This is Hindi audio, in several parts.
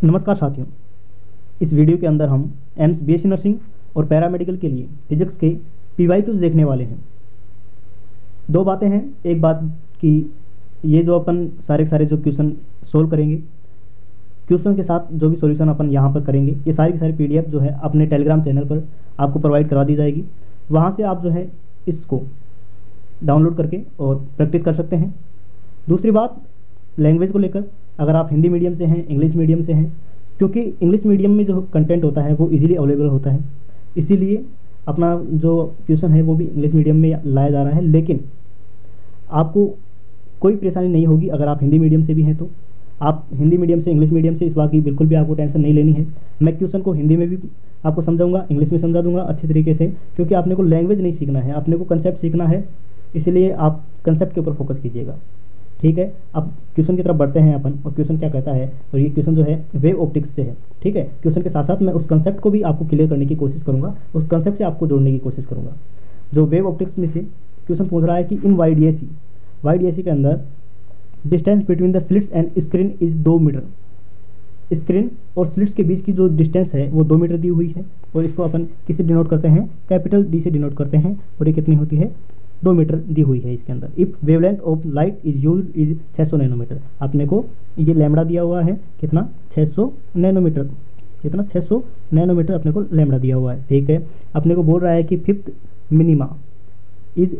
नमस्कार साथियों, इस वीडियो के अंदर हम एम्स बीएससी नर्सिंग और पैरामेडिकल के लिए फिजिक्स के पीवाईक्यूज देखने वाले हैं। दो बातें हैं। एक बात कि ये जो अपन सारे जो क्वेश्चन सोल्व करेंगे, क्वेश्चन के साथ जो भी सॉल्यूशन अपन यहाँ पर करेंगे, ये सारी की सारी पीडीएफ जो है अपने टेलीग्राम चैनल पर आपको प्रोवाइड करवा दी जाएगी। वहाँ से आप जो है इसको डाउनलोड करके और प्रैक्टिस कर सकते हैं। दूसरी बात, लैंग्वेज को लेकर, अगर आप हिंदी मीडियम से हैं, इंग्लिश मीडियम से हैं, क्योंकि इंग्लिश मीडियम में जो कंटेंट होता है वो इजीली अवेलेबल होता है, इसीलिए अपना जो क्वेश्चन है वो भी इंग्लिश मीडियम में लाया जा रहा है। लेकिन आपको कोई परेशानी नहीं होगी अगर आप हिंदी मीडियम से भी हैं तो। आप हिंदी मीडियम से, इंग्लिश मीडियम से, इस बात की बिल्कुल भी आपको टेंशन नहीं लेनी है। मैं क्वेश्चन को हिंदी में भी आपको समझाऊंगा, इंग्लिश में समझा दूंगा अच्छी तरीके से, क्योंकि आपने को लैंग्वेज नहीं सीखना है, आपने को कंसेप्ट सीखना है। इसलिए आप कंसेप्ट के ऊपर फोकस कीजिएगा, ठीक है। अब क्वेश्चन की तरफ बढ़ते हैं अपन। और क्वेश्चन क्या कहता है, और ये क्वेश्चन जो है वेव ऑप्टिक्स से है, ठीक है। क्वेश्चन के साथ साथ मैं उस कंसेप्ट को भी आपको क्लियर करने की कोशिश करूंगा, उस कंसेप्ट से आपको जोड़ने की कोशिश करूंगा। जो वेव ऑप्टिक्स में से क्वेश्चन पूछ रहा है कि इन वाईडीएसी के अंदर distance between the slits and screen is 2 metre. Screen और स्लिट्स के बीच की जो डिस्टेंस है वो 2 मीटर दी हुई है, और इसको अपन किससे डिनोट करते हैं, कैपिटल डी से डिनोट करते हैं। और ये कितनी होती है, 2 मीटर दी हुई है इसके अंदर। If wavelength of light is use is 600 nanometre. अपने को ये लैम्बडा दिया हुआ है, कितना, 600 नैनोमीटर। कितना, 600 नैनोमीटर अपने को लैम्बडा दिया हुआ है, ठीक है। अपने को बोल रहा है कि fifth minima is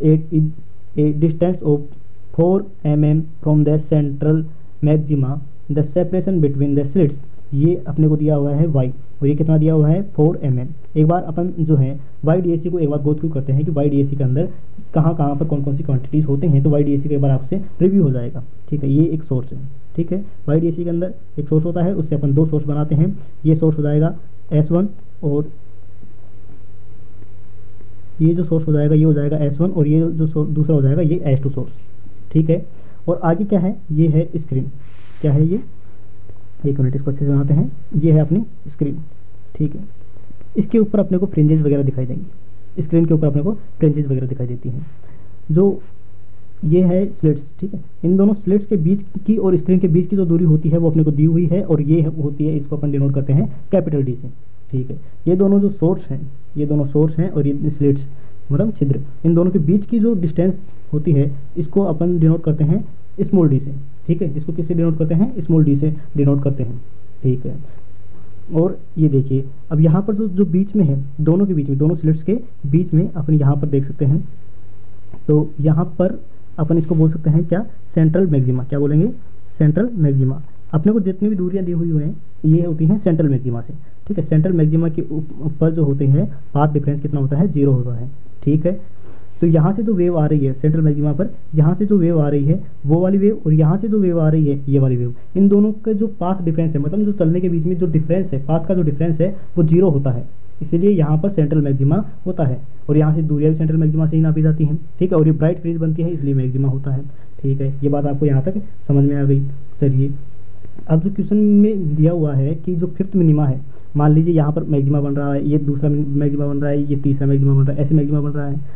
a distance of 4 mm from the central maxima, the separation between the slits, ये अपने को दिया हुआ है y, और ये कितना दिया हुआ है, 4 mm। एक बार अपन जो है वाईडीएसी को एक बार गो थ्रू करते हैं कि वाईडीएसी के अंदर कहाँ पर कौन कौन सी क्वांटिटीज होते हैं, तो वाईडीएसी का एक बार आपसे रिव्यू हो जाएगा, ठीक है। ये एक सोर्स है, ठीक है। वाईडीएसी के अंदर एक सोर्स होता है, उससे अपन 2 सोर्स बनाते हैं। ये सोर्स हो जाएगा S1, और ये जो सोर्स हो जाएगा ये हो जाएगा S1, और ये जो दूसरा हो जाएगा ये S2 सोर्स, ठीक है। और आगे क्या है, ये है स्क्रीन। क्या है ये, एक मिनट इसको अच्छे से बनाते हैं। ये है अपनी स्क्रीन, ठीक है। इसके ऊपर अपने को फ्रिंजेस वगैरह दिखाई देंगी, स्क्रीन के ऊपर अपने को फ्रिंजेस वगैरह दिखाई देती हैं। जो ये है स्लिट्स, ठीक है। इन दोनों स्लिट्स के बीच की और स्क्रीन के बीच की जो दूरी होती है वो अपने को दी हुई है, और ये होती है, इसको अपन डिनोट करते हैं कैपिटल डी से, ठीक है। ये दोनों जो सोर्स हैं, ये दोनों सोर्स हैं, और ये स्लिट्स मतलब छिद्र, इन दोनों के बीच की जो डिस्टेंस होती है इसको अपन डिनोट करते हैं स्मॉल डी से, ठीक है। इसको किससे डिनोट करते हैं, स्मॉल डी से डिनोट करते हैं, ठीक है। और ये देखिए, अब यहाँ पर जो बीच में है, दोनों के बीच में, दोनों स्लिट्स के बीच में अपन यहाँ पर देख सकते हैं, तो यहाँ पर अपन इसको बोल सकते हैं क्या, सेंट्रल मैक्सिमा। क्या बोलेंगे, सेंट्रल मैक्सिमा। अपने को जितनी भी दूरियां दी हुई हैं ये होती हैं सेंट्रल मैक्सिमा से, ठीक है। सेंट्रल मैक्सिमा के ऊपर जो होते हैं पाथ डिफरेंस कितना होता है, 0 होता है, ठीक है। तो यहाँ से जो वेव आ रही है सेंट्रल मैक्सिमा पर, यहाँ से जो वेव आ रही है वो वाली वेव, और यहाँ से जो वेव आ रही है ये वाली वेव, इन दोनों का जो पाथ डिफरेंस है, मतलब जो चलने के बीच में जो डिफरेंस है, पाथ का जो डिफरेंस है वो 0 होता है, इसीलिए यहाँ पर सेंट्रल मैक्सिमा होता है। और यहाँ से दूरियाँ भी सेंट्रल मैक्सिमा से ही नापी जाती हैं, ठीक है। और ये ब्राइट फ्रिंज बनती है, इसलिए मैक्सिमा होता है, ठीक है। ये बात आपको यहाँ तक समझ में आ गई। चलिए, अब जो क्वेश्चन में दिया हुआ है कि जो फिफ्थ मिनिमा है, मान लीजिए यहाँ पर मैक्सिमा बन रहा है, ये दूसरा मैक्सिमा बन रहा है, ये तीसरा मैक्सिमा बन रहा है, ऐसे मैक्सिमा बन रहा है।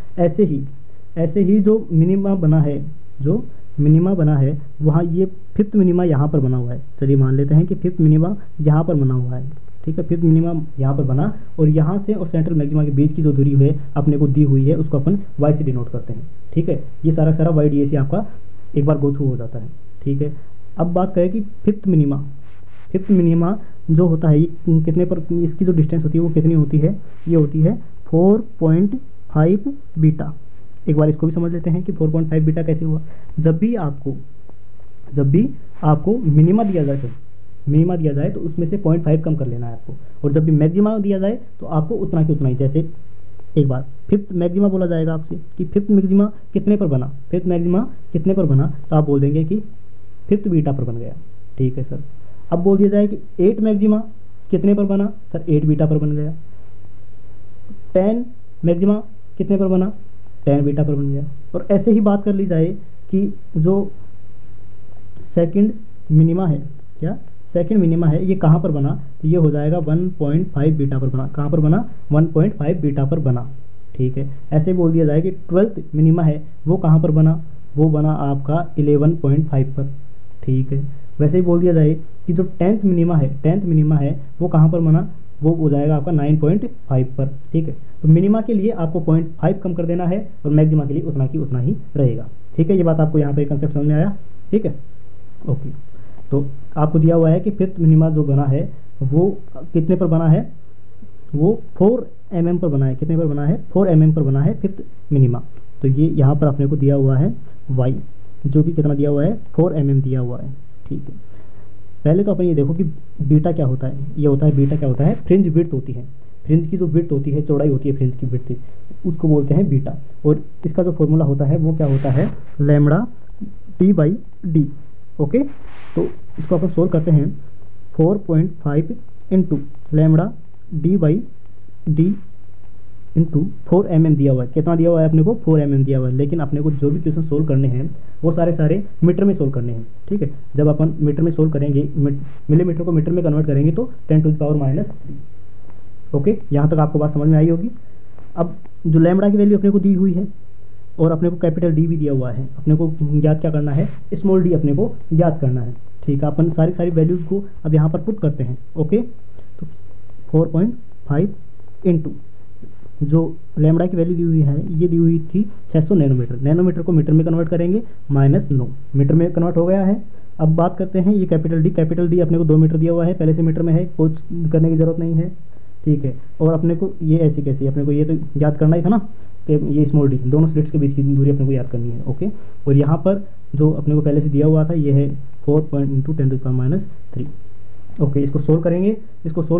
ऐसे ही जो मिनिमा बना है, जो मिनिमा बना है वहाँ, ये फिफ्थ मिनिमा यहाँ पर बना हुआ है। चलिए मान लेते हैं कि फिफ्थ मिनिमा यहाँ पर बना हुआ है, ठीक है। फिफ्थ मिनिमा यहाँ पर बना, और यहाँ से और सेंट्रल मैक्सिमा के बीच की जो दूरी है अपने को दी हुई है, उसको अपन वाई से डिनोट करते हैं, ठीक है। ये सारा वाईडीएसी आपका एक बार गो थ्रू हो जाता है, ठीक है। अब बात करें कि फिफ्थ मिनिमा जो होता है, ये कितने पर, इसकी जो डिस्टेंस होती है वो कितनी होती है, ये होती है 4.5 बीटा। एक बार इसको भी समझ लेते हैं कि 4.5 बीटा कैसे हुआ। जब भी आपको मिनिमा दिया जाए तो उसमें से 0.5 कम कर लेना है आपको, और जब भी मैक्सिमा दिया जाए तो आपको उतना की उतना ही। जैसे एक बार फिफ्थ मैक्सिमा बोला जाएगा आपसे कि फिफ्थ मैक्सिमा कितने पर बना, तो आप बोल देंगे कि फिफ्थ बीटा पर बन गया, ठीक है सर। अब बोल दिया जाए कि 8 मैक्सिमा कितने पर बना, सर 8 बीटा पर बन गया। 10 मैक्सिमा कितने पर बना, 10 बीटा पर बन गया। और ऐसे ही बात कर ली जाए कि जो सेकंड मिनिमा है, क्या सेकंड मिनिमा है, ये कहाँ पर बना, तो ये हो जाएगा 1.5 बीटा पर बना। कहाँ पर बना, 1.5 बीटा पर बना, ठीक है। ऐसे बोल दिया जाए कि 12th मिनिमा है वो कहाँ पर बना, वो बना आपका 11.5 पर, ठीक है। वैसे ही बोल दिया जाए कि जो 10th मिनिमा है वो कहाँ पर बना, वो हो जाएगा आपका 9.5 पर। ठीक है, तो मिनिमा के लिए आपको 0.5 कम कर देना है और मैक्सिमा के लिए उतना की उतना ही रहेगा। ठीक है, ये बात आपको यहाँ पर कंसेप्ट समझ में आया। ठीक है, ओके। तो आपको दिया हुआ है कि 5th मिनिमा जो बना है वो कितने पर बना है, वो 4 mm पर बना है। कितने पर बना है, 4 mm पर बना है 5th मिनिमा। तो ये यहाँ पर अपने को दिया हुआ है y, जो कि कितना दिया हुआ है, 4 mm दिया हुआ है। ठीक है, पहले तो अपन ये देखो कि बीटा क्या होता है। ये होता है, बीटा क्या होता है, फ्रिंज विड्थ होती है। फ्रिंज की जो विड्थ होती है, चौड़ाई होती है फ्रिंज की विड्थ, उसको बोलते हैं बीटा। और इसका जो फॉर्मूला होता है वो क्या होता है, लैम्बडा t/d। ओके, तो इसको अपन सोल्व करते हैं। 4.5 into lambda d/d into 4 mm दिया हुआ है। कितना दिया हुआ है अपने को, 4 mm दिया हुआ है। लेकिन अपने को जो भी क्वेश्चन सोल्व करने हैं वो सारे मीटर में सोल्व करने हैं। ठीक है, जब अपन मीटर में सोल्व करेंगे, मिलीमीटर को मीटर में कन्वर्ट करेंगे तो 10⁻⁻3। ओके, यहाँ तक आपको बात समझ में आई होगी। अब जो लैम्बडा की वैल्यू अपने को दी हुई है और अपने को कैपिटल डी भी दिया हुआ है, अपने को याद क्या करना है, स्मॉल डी अपने को याद करना है। ठीक है, अपन सारी वैल्यूज़ को अब यहाँ पर पुट करते हैं। ओके, तो 4.5 इंटू जो लैम्बडा की वैल्यू दी हुई है, ये दी हुई थी 600 नैनोमीटर। नैनोमीटर को मीटर में कन्वर्ट करेंगे, -9 मीटर में कन्वर्ट हो गया है। अब बात करते हैं ये कैपिटल डी अपने को 2 मीटर दिया हुआ है, पहले से मीटर में है, कुछ करने की ज़रूरत नहीं है। ठीक है, और अपने को ये ऐसी कैसी, अपने को ये तो याद करना ही था ना कि ये स्मॉल डी, दोनों स्लिट्स के बीच की दूरी अपने को याद करनी है। ओके, और यहाँ पर जो अपने को पहले से दिया हुआ था ये है 4.10⁻³ ओके, इसको सोल्व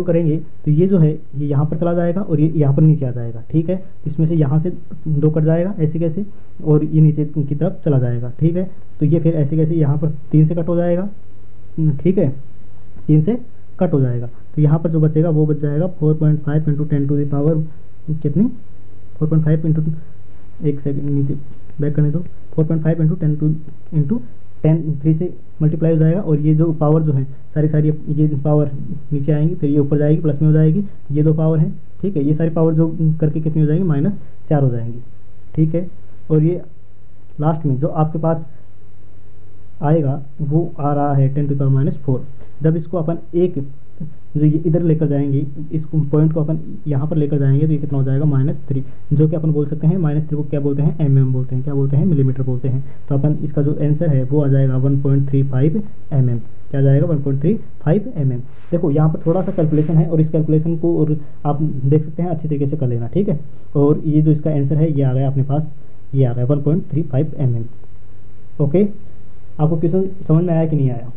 करेंगे तो ये जो है ये यहाँ पर चला जाएगा और ये यहाँ पर नीचे आ जाएगा। ठीक है, इसमें से यहाँ से 2 कट जाएगा ऐसे कैसे, और ये नीचे की तरफ चला जाएगा। ठीक है, तो ये फिर ऐसे कैसे यहाँ पर 3 से कट हो जाएगा। ठीक है, 3 से कट हो जाएगा, तो यहाँ पर जो बचेगा वो बच जाएगा 4.5 इंटू 10⁻, कितनी 4.5 इंटू, एक सेकेंड नीचे बैक करने दो, 4.5 इंटू 10 3 से मल्टीप्लाई हो जाएगा। और ये जो पावर जो है सारी ये पावर नीचे आएंगी, फिर ये ऊपर जाएगी, प्लस में हो जाएगी, ये 2 पावर हैं। ठीक है, ये सारी पावर जो करके कितनी हो जाएगी, -4 हो जाएंगी। ठीक है, और ये लास्ट में जो आपके पास आएगा वो आ रहा है 10⁻⁴। जब इसको अपन एक जो ये इधर लेकर जाएंगे, इस पॉइंट को अपन यहाँ पर लेकर जाएंगे तो ये कितना हो जाएगा, -3, जो कि अपन बोल सकते हैं -3 को क्या बोलते हैं, mm बोलते हैं, क्या बोलते हैं, मिलीमीटर बोलते हैं। तो अपन इसका जो आंसर है वो आ जाएगा 1.35 mm। क्या आ जाएगा, 1.35 mm। देखो यहाँ पर थोड़ा सा कैलकुलेशन है और इस कैलकुलेशन को और आप देख सकते हैं अच्छी तरीके से कर लेना। ठीक है, और ये जो इसका आंसर है ये आ गया अपने पास, ये आ गया 1.35 mm। ओके, आपको क्वेश्चन समझ में आया कि नहीं आया,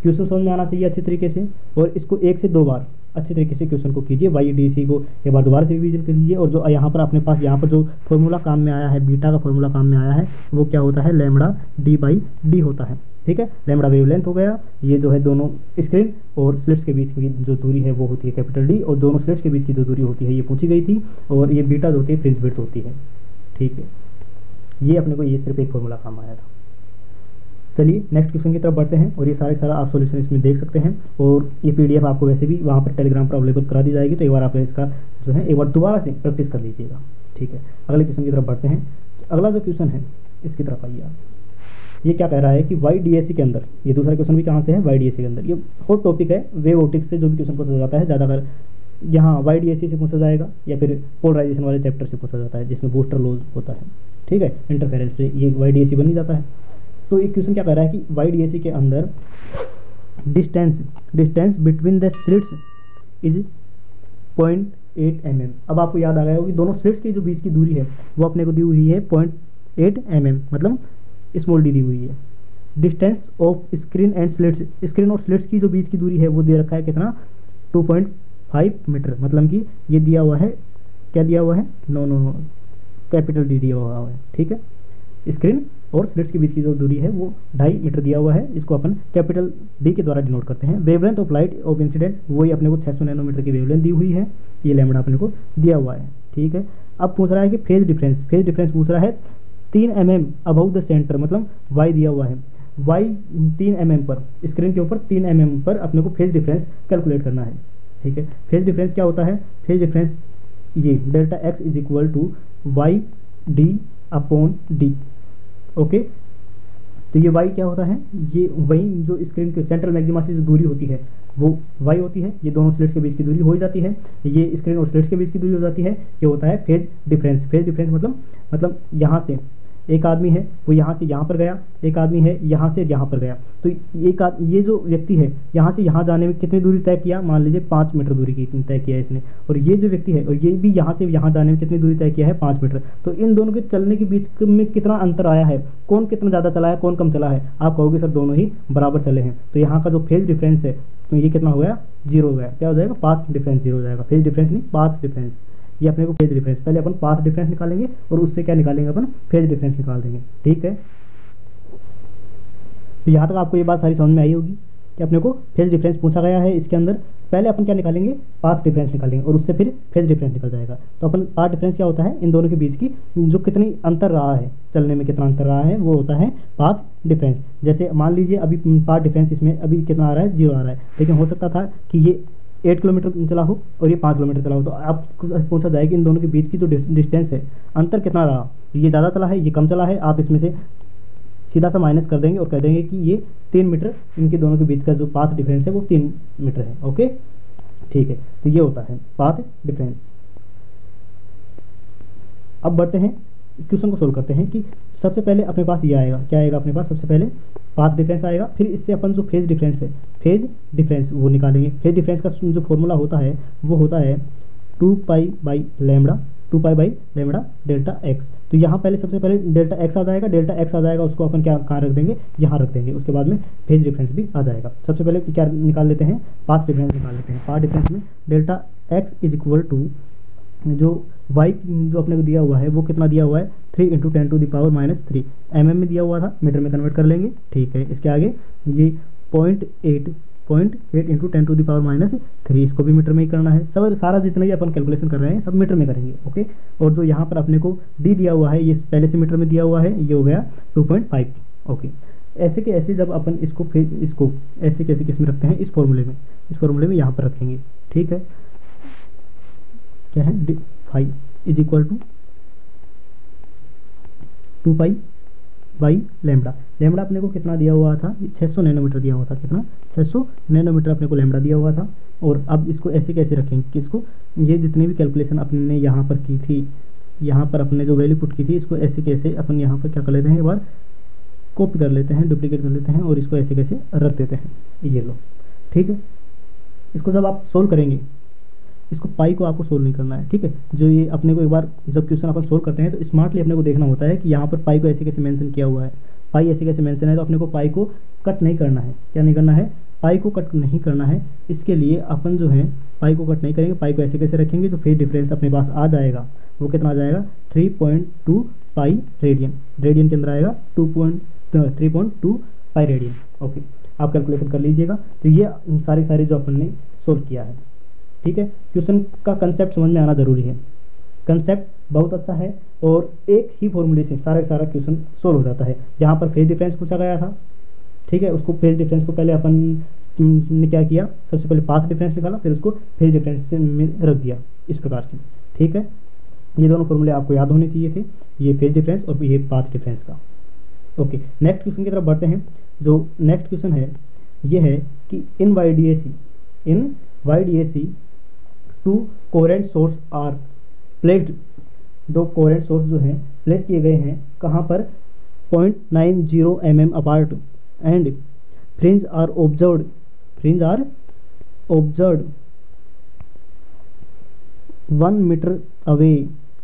क्वेश्चन समझ में आना चाहिए अच्छी तरीके से, और इसको 1 से 2 बार अच्छी तरीके से क्वेश्चन को कीजिए। YDC को एक बार दोबारा से रिवीजन कर लीजिए। और जो यहाँ पर अपने पास यहाँ पर जो फॉर्मूला काम में आया है, बीटा का फॉर्मूला काम में आया है, वो क्या होता है, लैम्बडा d/d होता है। ठीक है, लैम्बडा वेवलेंथ हो गया, ये जो है दोनों स्क्रीन और स्लिट्स के बीच की जो दूरी है वो होती है कैपिटल D, और दोनों स्लिट्स के बीच की जो दूरी होती है ये पूछी गई थी, और ये बीटा जो होती है फ्रिंज विड्थ होती है। ठीक है, ये अपने को ये सिर्फ एक फॉर्मूला काम आया था। चलिए नेक्स्ट क्वेश्चन की तरफ बढ़ते हैं, और ये सारा आप सॉल्यूशन इसमें देख सकते हैं, और ये PDF आपको वैसे भी वहाँ पर टेलीग्राम पर अवेलेबल करा दी जाएगी, तो एक बार आप इसका जो है एक बार दोबारा से प्रैक्टिस कर लीजिएगा। ठीक है, अगले क्वेश्चन की तरफ बढ़ते हैं। अगला जो क्वेश्चन है इसकी तरफ आइए आप। ये क्या कह रहा है कि YDAC के अंदर, ये दूसरा क्वेश्चन भी कहाँ से है, YDAC के अंदर। ये हॉट टॉपिक है, वेव ऑप्टिक्स से जो भी क्वेश्चन पूछा जाता है ज़्यादातर यहाँ YDAC से पूछा जाएगा, या फिर पोलराइजेशन वाले चैप्टर से पूछा जाता है जिसमें बूस्टर लॉज होता है। ठीक है, इंटरफेरेंस से ये YDAC बन ही जाता है। तो एक क्वेश्चन क्या कह रहा है कि YDAC के अंदर distance between the slits is 0.8 mm। अब आपको याद आ गया होगा कि दोनों स्लिट्स की जो बीच की दूरी है वो अपने को दी हुई है 0.8 mm, मतलब स्मॉल डी दी हुई है। Distance of screen and slits, screen और स्लिट्स की जो बीच की दूरी है वो दे रखा है कितना, 2.5 मीटर, मतलब कि ये दिया हुआ है, क्या दिया हुआ है, नो कैपिटल D दिया हुआ है। ठीक है, स्क्रीन और स्लिट्स के बीच की जो दूरी है वो 2.5 मीटर दिया हुआ है, इसको अपन कैपिटल D के द्वारा डिनोट करते हैं। Wavelength of light of incident, वही अपने को 600 नैनोमीटर की वेवलेंथ दी हुई है, ये लैम्बडा अपने को दिया हुआ है। ठीक है, अब पूछ रहा है कि फेज डिफरेंस पूछ रहा है 3 mm अबाउट द सेंटर, मतलब y दिया हुआ है, y 3 mm पर, स्क्रीन के ऊपर 3 mm पर अपने को फेज डिफरेंस कैलकुलेट करना है। ठीक है, फेज डिफरेंस क्या होता है, फेज डिफरेंस ये delta x is equal to YD/D। Okay, तो ये y क्या होता है, ये वही जो स्क्रीन के सेंट्रल मैक्सिमा से जो दूरी होती है वो y होती है, ये दोनों स्लिट्स के बीच की दूरी हो जाती है, ये स्क्रीन और स्लिट्स के बीच की दूरी हो जाती है, ये होता है फेज डिफरेंस। फेज डिफरेंस मतलब यहाँ से एक आदमी है वो यहाँ से यहाँ पर गया, एक आदमी है यहाँ से यहाँ पर गया, तो ये जो व्यक्ति है यहाँ से यहाँ जाने में कितनी दूरी तय किया, मान लीजिए 5 मीटर दूरी की तय किया है इसने, और ये जो व्यक्ति है और ये भी यहाँ से यहाँ जाने में कितनी दूरी तय किया है, 5 मीटर। तो इन दोनों के चलने के बीच में कितना अंतर आया है, कौन कितना ज़्यादा चला है, कौन कम चला है, आप कहोगे सर दोनों ही बराबर चले हैं। तो यहाँ का जो फेज डिफरेंस है तो ये कितना हो गया, 0 हो गया। क्या हो जाएगा, पाथ डिफरेंस 0 हो जाएगा, फेज डिफरेंस नहीं पाथ डिफरेंस। ये अपने को फेज डिफरेंस, पहले अपन पाथ डिफरेंस निकालेंगे और उससे क्या निकालेंगे, अपन फेज डिफरेंस निकाल देंगे। ठीक है, तो यहाँ तक आपको ये बात सारी समझ में आई होगी कि अपने को फेज डिफरेंस पूछा गया है। इसके अंदर पहले अपन क्या निकालेंगे, पाथ डिफरेंस निकालेंगे और उससे फिर फेज डिफरेंस निकल जाएगा। तो अपन पाथ डिफरेंस क्या होता है, इन दोनों के बीच की जो कितनी अंतर रहा है, चलने में कितना अंतर रहा है, वो होता है पाथ डिफरेंस। जैसे मान लीजिए अभी पाथ डिफरेंस इसमें अभी कितना आ रहा है, 0 आ रहा है, लेकिन हो सकता था कि ये 8 किलोमीटर चला हो और ये 5 किलोमीटर चला हो, तो आपको पूछा जाए कि इन दोनों के बीच की जो डिस्टेंस है, अंतर कितना रहा, ये ज़्यादा चला है, ये कम चला है, आप इसमें से सीधा सा माइनस कर देंगे और कह देंगे कि ये 3 मीटर, इनके दोनों के बीच का जो पाथ डिफरेंस है वो 3 मीटर है। ओके, ठीक है, तो ये होता है पाथ डिफरेंस। अब बढ़ते हैं क्वेश्चन को सोल्व करते हैं कि सबसे पहले अपने पास ये आएगा, क्या आएगा अपने पास, सबसे पहले पाथ डिफरेंस आएगा, फिर इससे अपन जो फेज डिफरेंस है, फेज डिफरेंस वो निकालेंगे। फेज डिफरेंस का जो फॉर्मूला होता है वो होता है 2π/λ, 2π/λ डेल्टा एक्स। तो यहाँ पहले सबसे पहले डेल्टा एक्स आ जाएगा, डेल्टा एक्स आ जाएगा, उसको अपन क्या कहाँ रख देंगे, यहाँ रख देंगे। उसके बाद में फेज डिफरेंस भी आ जाएगा। सबसे पहले क्या निकाल लेते हैं, पाथ डिफरेंस निकाल लेते हैं। पाथ डिफरेंस में delta x is equal to जो y जो अपने को दिया हुआ है वो कितना दिया हुआ है, 3 × 10⁻³ mm में दिया हुआ था, मीटर में कन्वर्ट कर लेंगे। ठीक है, इसके आगे ये 0.8 × 10⁻³ इसको भी मीटर में ही करना है। सब सारा जितना भी अपन कैलकुलेशन कर रहे हैं सब मीटर में करेंगे। ओके, और जो यहाँ पर अपने को d दिया हुआ है ये पहले से मीटर में दिया हुआ है, ये हो गया 2.5। ओके, ऐसे के ऐसे जब अपन इसको ऐसे कैसे किस में रखते हैं, इस फॉर्मूले में यहाँ पर रखेंगे। ठीक है, क्या है, phi is equal to 2π/λ। Lambda अपने को कितना दिया हुआ था, 600 नैनोमीटर दिया हुआ था, कितना, 600 नैनोमीटर अपने को लैम्बडा दिया हुआ था। और अब इसको ऐसे कैसे रखेंगे, किसको, ये जितनी भी कैलकुलेशन अपने ने यहाँ पर की थी, यहाँ पर अपने जो वैल्यू पुट की थी, इसको ऐसे कैसे अपन यहाँ पर क्या कर लेते हैं, एक बार कॉपी कर लेते हैं, डुप्लीकेट कर लेते हैं और इसको ऐसे कैसे रख देते हैं, ये लो। ठीक है, इसको जब आप सोल्व करेंगे, इसको पाई को आपको सोल्व नहीं करना है। ठीक है, जो ये अपने को एक बार जब क्वेश्चन अपन सोल्व करते हैं तो स्मार्टली अपने को देखना होता है कि यहाँ पर पाई को ऐसे कैसे मेंशन किया हुआ है, पाई ऐसे कैसे मेंशन है, तो अपने को पाई को कट नहीं करना है। क्या नहीं करना है, पाई को कट नहीं करना है। इसके लिए अपन जो है पाई को कट नहीं करेंगे, पाई को ऐसे कैसे रखेंगे, तो फेज डिफरेंस अपने पास आ जाएगा, वो कितना आ जाएगा, 3.2 पाई रेडियन। रेडियन के अंदर आएगा 3.2 पाई रेडियन। ओके, आप कैलकुलेशन कर लीजिएगा। तो ये सारी जो अपन ने सोल्व किया है। ठीक है, क्वेश्चन का कंसेप्ट समझ में आना जरूरी है। कंसेप्ट बहुत अच्छा है और एक ही फॉर्मूले से सारा क्वेश्चन सोल्व हो जाता है। यहाँ पर फेज डिफरेंस पूछा गया था। ठीक है, उसको फेज डिफरेंस को पहले अपन ने क्या किया, सबसे पहले पाथ डिफरेंस निकाला, फिर उसको फेज डिफरेंस में रख दिया इस प्रकार से। ठीक है, ये दोनों फॉर्मूले आपको याद होने चाहिए थे, ये फेज डिफरेंस और ये पाथ डिफरेंस का। ओके, नेक्स्ट क्वेश्चन की तरफ बढ़ते हैं। जो नेक्स्ट क्वेश्चन है ये है कि in YDAC 2 coherent source are placed, 2 coherent source जो हैं प्लेस किए गए हैं कहाँ पर, 0.90 mm apart and fringe are observed 1 metre away,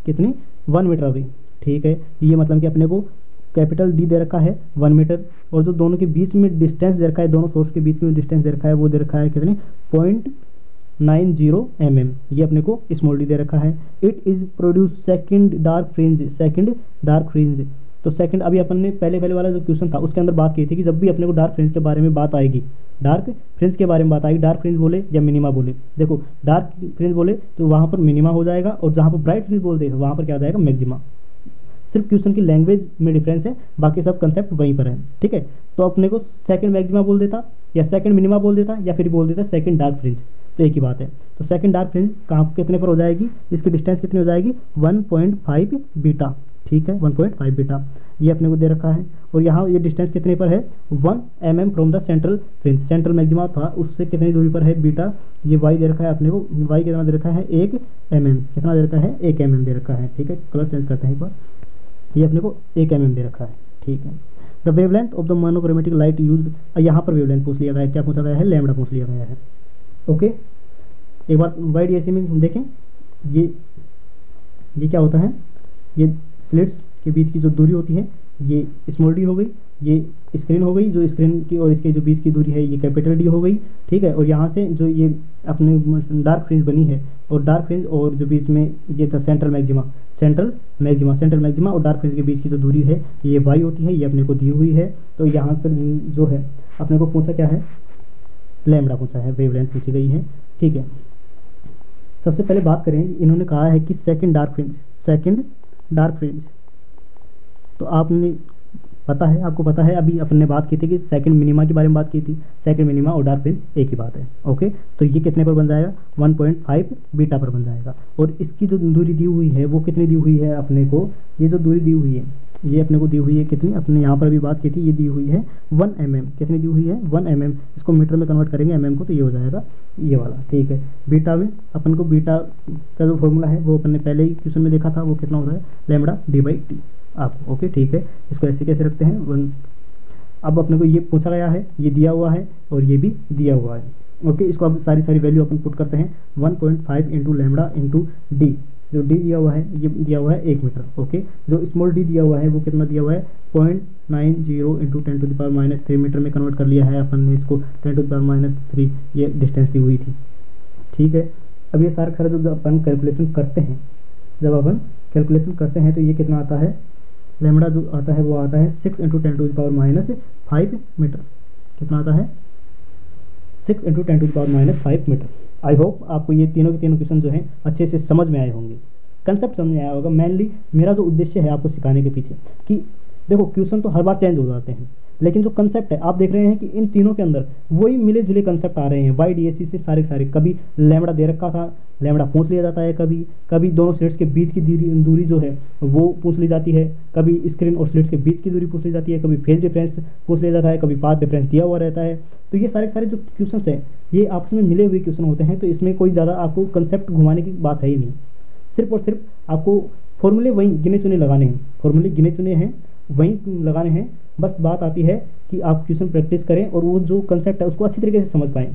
कितने, 1 मीटर अवे। ठीक है, ये मतलब कि अपने को कैपिटल D दे रखा है 1 मीटर, और जो दोनों के बीच में डिस्टेंस दे रखा है, दोनों सोर्स के बीच में डिस्टेंस दे रखा है, वो दे रखा है कितने, 0.90 mm, ये अपने को स्मॉल d दे रखा है। It is produce second dark fringe. तो सेकंड, अभी अपन ने पहले वाला जो क्वेश्चन था उसके अंदर बात की थी कि जब भी अपने को डार्क फ्रिंज के बारे में बात आएगी, डार्क फ्रिंज के बारे में बात आएगी, डार्क फ्रिंज बोले या मिनिमा बोले, देखो डार्क फ्रिंज बोले तो वहाँ पर मिनिमा हो जाएगा, और जहाँ पर ब्राइट फ्रिंज बोलते हैं वहाँ पर क्या हो जाएगा, मैक्सिमा। सिर्फ क्वेश्चन की लैंग्वेज में डिफरेंस है, बाकी सब कंसेप्ट वहीं पर है। ठीक है, तो अपने को सेकंड मैक्सिमा बोल देता या सेकंड मिनिमा बोल देता या फिर बोल देता सेकंड डार्क फ्रिंज, तो एक ही बात है। तो सेकंड डार्क फ्रिंज कहाँ कितने पर हो जाएगी, इसकी डिस्टेंस कितनी हो जाएगी, 1.5 बीटा। ठीक है, 1.5 बीटा ये अपने को दे रखा है। और यहाँ ये डिस्टेंस कितने पर है, 1 mm from the central fringe, central maxima था उससे कितनी दूरी पर है बीटा, ये y दे रखा है अपने को, y कितना दे रखा है 1 mm, कितना दे रखा है 1 mm दे रखा है, ठीक है। कलर चेंज करते हैं एक बार, ये अपने को 1 mm दे रखा है, ठीक है। The wavelength of the monochromatic light use, यहाँ पर वेवलेंथ पूछ लिया गया है, क्या पूछा गया है, लैम्बडा पूछ लिया गया है, ओके। एक बार वाइड डीएससी में देखें, ये क्या होता है, ये स्लिट्स के बीच की जो दूरी होती है ये स्मॉल डी हो गई, ये स्क्रीन हो गई, जो स्क्रीन की और इसके जो बीच की दूरी है ये कैपिटल डी हो गई, ठीक है। और यहाँ से जो ये अपने डार्क फ्रिंज बनी है, और डार्क फ्रिंज और जो बीच में ये था सेंट्रल मैक्सिमा और डार्क फ्रिंज के बीच की जो दूरी है ये वाई होती है, ये अपने को दी हुई है। तो यहाँ पर जो है अपने को पूछा क्या है, लैम्बडा पूछा है, वेवलेंथ पूछी गई है, ठीक है। सबसे पहले बात करें, इन्होंने कहा है कि सेकंड डार्क फ्रिंज, तो आपको पता है अभी अपन ने बात की थी कि सेकंड मिनिमा के बारे में बात की थी, सेकंड मिनिमा और डार्क फ्रिंज एक ही बात है, ओके। तो ये कितने पर बन जाएगा, 1.5 बीटा पर बन जाएगा। और इसकी जो दूरी दी हुई है वो कितनी दी हुई है अपने को, ये जो दूरी दी हुई है ये अपने को दी हुई है कितनी, अपने यहाँ पर भी बात की थी, ये दी हुई है 1 mm, कितनी दी हुई है 1 mm, इसको मीटर में कन्वर्ट करेंगे mm को, तो ये हो जाएगा ये वाला, ठीक है। बीटा में अपन को बीटा का जो फॉर्मूला है वो अपन ने पहले ही क्वेश्चन में देखा था, वो कितना होता है लैम्बडा d/t आपको, ओके, ठीक है। इसको ऐसे कैसे रखते हैं 1, अब अपने को ये पूछा गया है, ये दिया हुआ है और ये भी दिया हुआ है, ओके। इसको अब सारी वैल्यू अपन पुट करते हैं, 1.5 इंटू लैम्बडा इंटू डी, जो डी दिया हुआ है ये दिया हुआ है 1 मीटर, ओके। जो स्मॉल डी दिया हुआ है वो कितना दिया हुआ है 0.90 इंटू 10⁻³ मीटर में कन्वर्ट कर लिया है अपन ने इसको, 10⁻³ ये डिस्टेंस दी हुई थी, ठीक है। अब ये सारा जब अपन कैलकुलेशन करते हैं तो ये कितना आता है, लैम्बडा जो आता है वो आता है 6 इंटू 10⁻⁵ मीटर, कितना आता है 6 इंटू 10⁻⁵ मीटर। आई होप आपको ये तीनों के तीनों क्वेश्चन जो हैं अच्छे से समझ में आए होंगे, कंसेप्ट समझ में आया होगा। मेनली मेरा जो उद्देश्य है आपको सिखाने के पीछे कि देखो क्वेश्चन तो हर बार चेंज हो जाते हैं, लेकिन जो कंसेप्ट है आप देख रहे हैं कि इन तीनों के अंदर वही मिले जुले कंसेप्ट आ रहे हैं, वाई डीएससी से सारे कभी लैम्बडा दे रखा था, लैम्बडा पूछ लिया जाता है, कभी दोनों स्लिट्स के बीच की दूरी जो है वो पूछ ली जाती है, कभी स्क्रीन और स्लिट्स के बीच की दूरी पूछ ली जाती है, कभी फेज डिफरेंस पूछ लिया जाता है, कभी पाथ डिफरेंस दिया हुआ रहता है। तो ये सारे जो क्वेश्चन हैं ये आपस में मिले हुए क्वेश्चन होते हैं, तो इसमें कोई ज़्यादा आपको कंसेप्ट घुमाने की बात है ही नहीं, सिर्फ और सिर्फ आपको फॉर्मूले वही गिने चुने लगाने हैं, फॉर्मूले गिने चुने हैं वही लगाने हैं। बस बात आती है कि आप क्वेश्चन प्रैक्टिस करें और वो जो कंसेप्ट है उसको अच्छी तरीके से समझ पाएँ।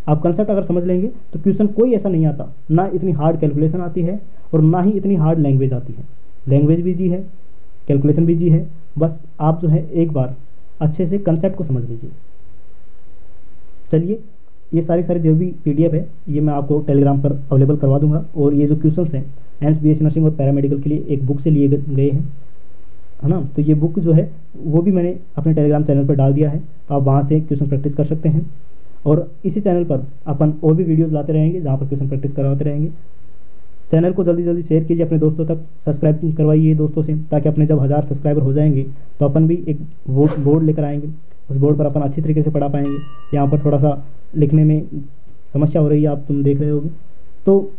आप कंसेप्ट अगर समझ लेंगे तो क्वेश्चन कोई ऐसा नहीं आता, ना इतनी हार्ड कैलकुलेशन आती है और ना ही इतनी हार्ड लैंग्वेज आती है। लैंग्वेज भी ईजी है, कैलकुलेशन भी ईजी है, बस आप जो है एक बार अच्छे से कंसेप्ट को समझ लीजिए। चलिए, ये सारी जो भी PDF है ये मैं आपको टेलीग्राम पर अवेलेबल करवा दूंगा, और ये जो क्वेश्चंस हैं एम्स BSc नर्सिंग और पैरामेडिकल के लिए एक बुक से लिए गए हैं, है ना। तो ये बुक जो है वो भी मैंने अपने टेलीग्राम चैनल पर डाल दिया है, तो आप वहाँ से क्वेश्चन प्रैक्टिस कर सकते हैं। और इसी चैनल पर अपन और भी वीडियोस लाते रहेंगे जहाँ पर क्वेश्चन प्रैक्टिस करवाते रहेंगे। चैनल को जल्दी शेयर कीजिए अपने दोस्तों तक, सब्सक्राइब करवाइए दोस्तों से, ताकि अपने जब 1000 सब्सक्राइबर हो जाएंगे तो अपन भी एक बोर्ड लेकर आएंगे, उस बोर्ड पर अपन अच्छी तरीके से पढ़ा पाएंगे। यहाँ पर थोड़ा सा लिखने में समस्या हो रही है, तुम देख रहे होगे। तो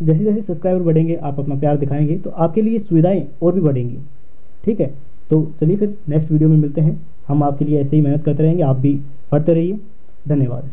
जैसे जैसे सब्सक्राइबर बढ़ेंगे, आप अपना प्यार दिखाएंगे, तो आपके लिए सुविधाएँ और भी बढ़ेंगी, ठीक है। तो चलिए फिर नेक्स्ट वीडियो में मिलते हैं, हम आपके लिए ऐसे ही मेहनत करते रहेंगे, आप भी पढ़ते रहिए। धन्यवाद।